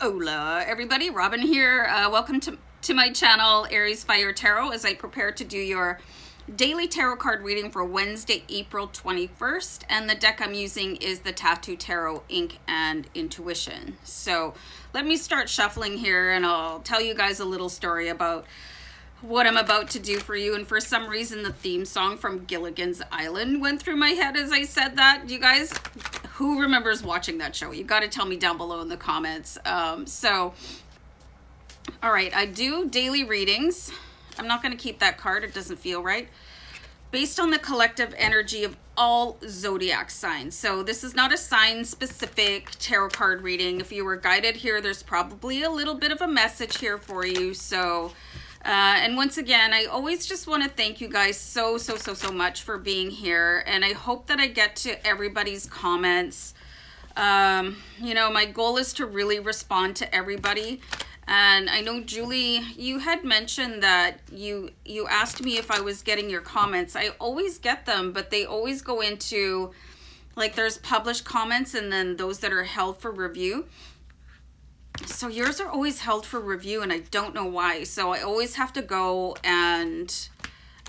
Hola everybody, Robin here. Welcome to my channel, AriesFireTarot, as I prepare to do your daily tarot card reading for Wednesday, April 21st. And the deck I'm using is the Tattoo Tarot Ink and Intuition. So let me start shuffling here and I'll tell you guys a little story about what I'm about to do for you. And for some reason the theme song from Gilligan's Island went through my head as I said that. You guys, who remembers watching that show? You got to tell me down below in the comments. All right, I do daily readings. I'm not going to keep that card, it doesn't feel right, based on the collective energy of all zodiac signs. So this is not a sign specific tarot card reading. If you were guided here, there's probably a little bit of a message here for you. So and once again, I always just want to thank you guys so much for being here. And I hope that I get to everybody's comments. You know, my goal is to really respond to everybody. And I know, Julie, you had mentioned that you asked me if I was getting your comments. I always get them, but they always go into, like, there's published comments and then those that are held for review. So yours are always held for review and I don't know why. So I always have to go and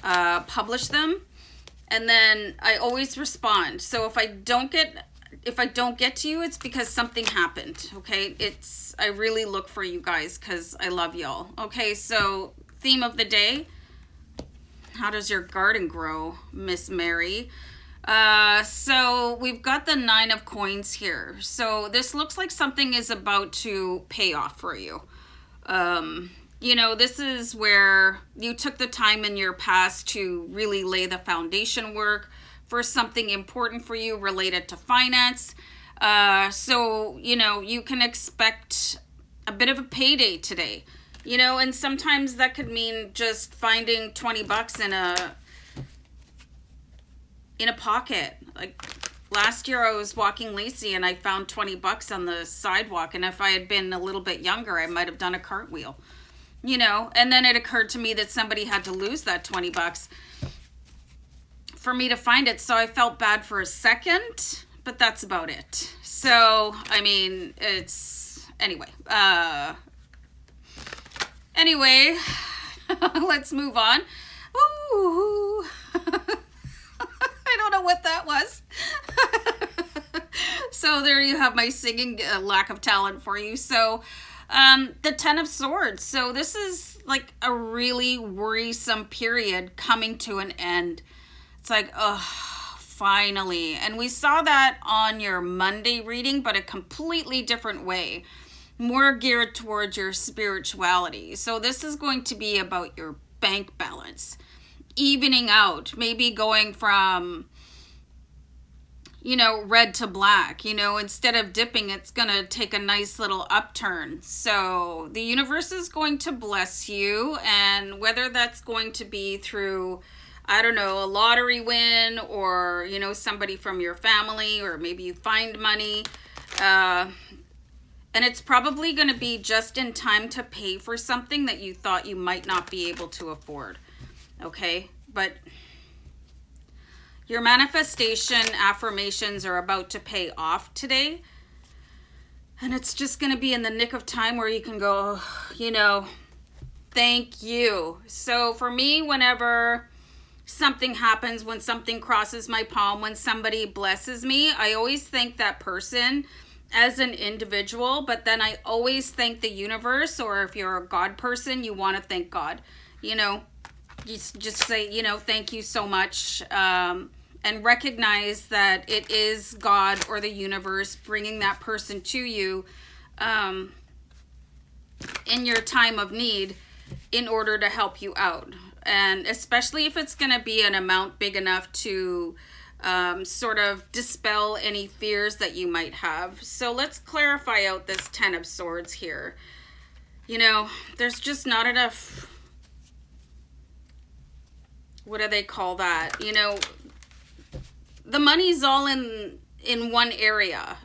publish them, and then I always respond. So if I don't get to you, it's because something happened. Okay, I really look for you guys because I love y'all. Okay, so theme of the day: how does your garden grow, Miss Mary? So we've got the 9 of coins here. So this looks like something is about to pay off for you. You know, this is where you took the time in your past to really lay the foundation work for something important for you related to finance. So, you know, you can expect a bit of a payday today, you know, and sometimes that could mean just finding 20 bucks in a pocket. Like last year I was walking Lacey and I found 20 bucks on the sidewalk, and if I had been a little bit younger I might have done a cartwheel, you know. And then it occurred to me that somebody had to lose that 20 bucks for me to find it, so I felt bad for a second, but that's about it. So I mean, it's anyway, let's move on. Ooh. I don't know what that was. So there you have my singing lack of talent for you. So the 10 of Swords. So this is like a really worrisome period coming to an end. It's like, oh, finally. And we saw that on your Monday reading, but a completely different way, more geared towards your spirituality. So this is going to be about your bank balance, evening out, maybe going from, you know, red to black. You know, instead of dipping, it's gonna take a nice little upturn. So the universe is going to bless you, and whether that's going to be through, I don't know, a lottery win, or, you know, somebody from your family, or maybe you find money, and it's probably going to be just in time to pay for something that you thought you might not be able to afford. Okay, but your manifestation affirmations are about to pay off today, and it's just going to be in the nick of time where you can go, you know, thank you. So for me, whenever something happens, when something crosses my palm, when somebody blesses me, I always thank that person as an individual, but then I always thank the universe, or if you're a God person, you want to thank God, you know. Just say, you know, thank you so much, and recognize that it is God or the universe bringing that person to you in your time of need in order to help you out. And especially if it's going to be an amount big enough to sort of dispel any fears that you might have. So let's clarify out this 10 of Swords here. You know, there's just not enough, what do they call that? You know, the money's all in one area.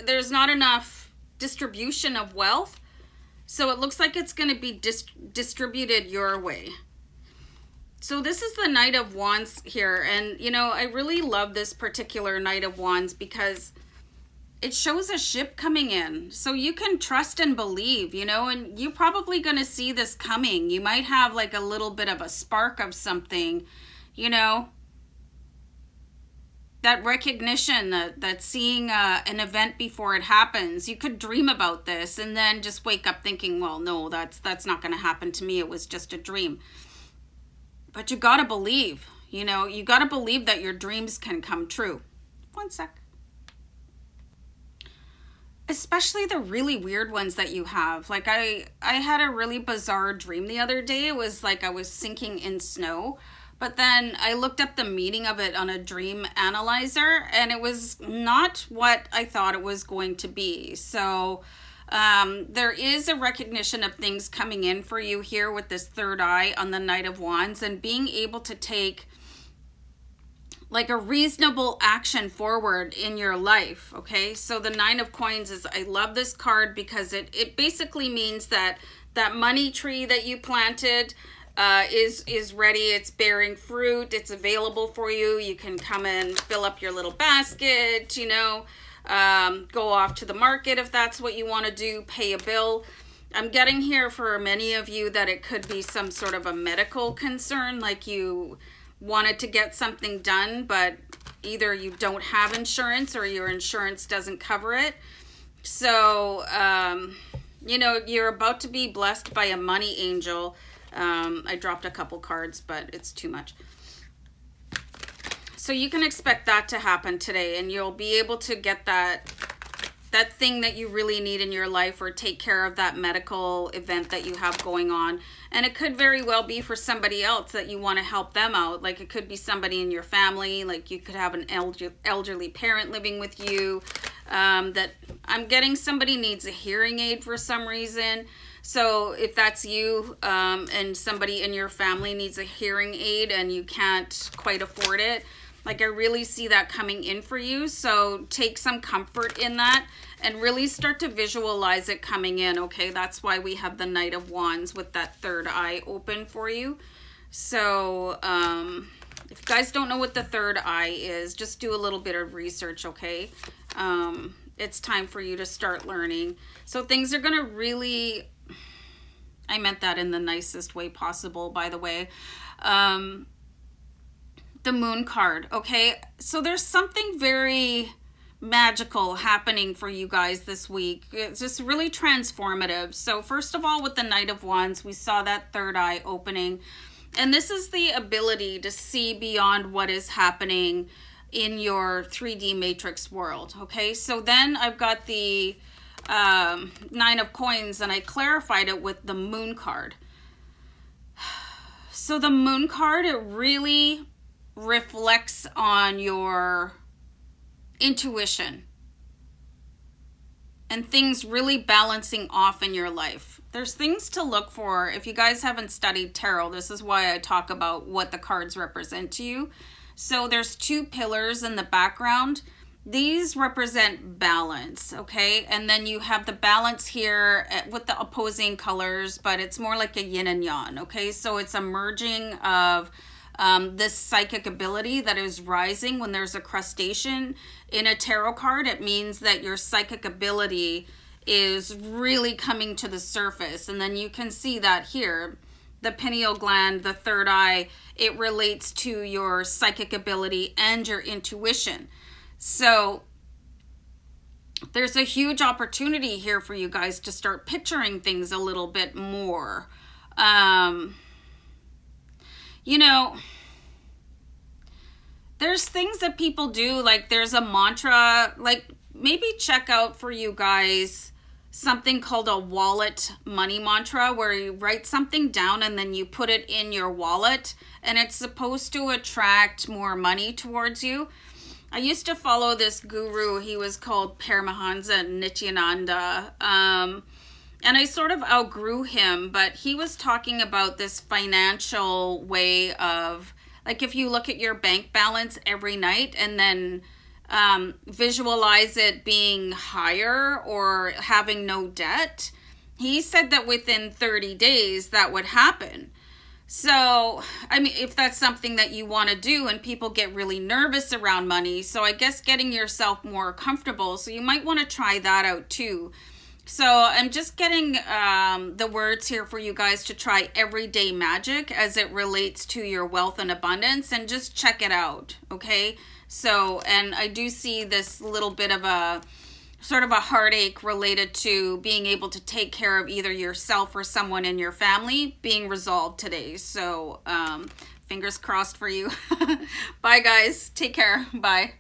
There's not enough distribution of wealth. So it looks like it's going to be distributed your way. So this is the Knight of Wands here. And, you know, I really love this particular Knight of Wands because it shows a ship coming in. So you can trust and believe, you know, and you're probably going to see this coming. You might have like a little bit of a spark of something, you know, that recognition, that seeing an event before it happens. You could dream about this and then just wake up thinking, well, no, that's not going to happen to me. It was just a dream. But you got to believe, you know, you got to believe that your dreams can come true. One sec. Especially the really weird ones that you have. Like I had a really bizarre dream the other day. It was like I was sinking in snow. But then I looked up the meaning of it on a dream analyzer, and it was not what I thought it was going to be. So there is a recognition of things coming in for you here with this third eye on the Knight of Wands, and being able to take like a reasonable action forward in your life. Okay, so the Nine of Coins is, I love this card because it basically means that that money tree that you planted is ready. It's bearing fruit. It's available for you. You can come and fill up your little basket, you know, go off to the market if that's what you want to do, pay a bill. I'm getting here for many of you that it could be some sort of a medical concern, like you wanted to get something done, but either you don't have insurance or your insurance doesn't cover it. So, you know, you're about to be blessed by a money angel. I dropped a couple cards, but it's too much. So you can expect that to happen today, and you'll be able to get that thing that you really need in your life, or take care of that medical event that you have going on. And it could very well be for somebody else that you want to help them out. Like it could be somebody in your family, like you could have an elderly parent living with you. That I'm getting somebody needs a hearing aid for some reason. So if that's you, and somebody in your family needs a hearing aid and you can't quite afford it, like I really see that coming in for you. So take some comfort in that and really start to visualize it coming in, okay? That's why we have the Knight of Wands with that third eye open for you. So if you guys don't know what the third eye is, just do a little bit of research, okay? It's time for you to start learning. So things are going to really... I meant that in the nicest way possible, by the way. The Moon card, okay? So there's something very magical happening for you guys this week. It's just really transformative. So first of all, with the Knight of Wands, we saw that third eye opening. And this is the ability to see beyond what is happening in your 3D matrix world, okay? So then I've got the Nine of Coins, and I clarified it with the Moon card. So the Moon card, it really reflects on your intuition and things really balancing off in your life. There's things to look for. If you guys haven't studied tarot, this is why I talk about what the cards represent to you. So there's two pillars in the background. These represent balance, okay? And then you have the balance here with the opposing colors, but it's more like a yin and yang, okay? So it's a merging of this psychic ability that is rising. When there's a crustacean in a tarot card, it means that your psychic ability is really coming to the surface. And then you can see that here, the pineal gland, the third eye, it relates to your psychic ability and your intuition. So there's a huge opportunity here for you guys to start picturing things a little bit more. You know, there's things that people do, like there's a mantra, like maybe check out for you guys something called a wallet money mantra, where you write something down and then you put it in your wallet, and it's supposed to attract more money towards you. I used to follow this guru. He was called Paramahansa Nityananda. And I sort of outgrew him, but he was talking about this financial way of, like, if you look at your bank balance every night and then visualize it being higher or having no debt. He said that within 30 days that would happen. So, I mean, if that's something that you want to do, and people get really nervous around money, so I guess getting yourself more comfortable, so you might want to try that out too. So I'm just getting the words here for you guys to try everyday magic as it relates to your wealth and abundance, and just check it out, okay? So, and I do see this little bit of a sort of a heartache related to being able to take care of either yourself or someone in your family being resolved today. So fingers crossed for you. Bye guys, take care. Bye.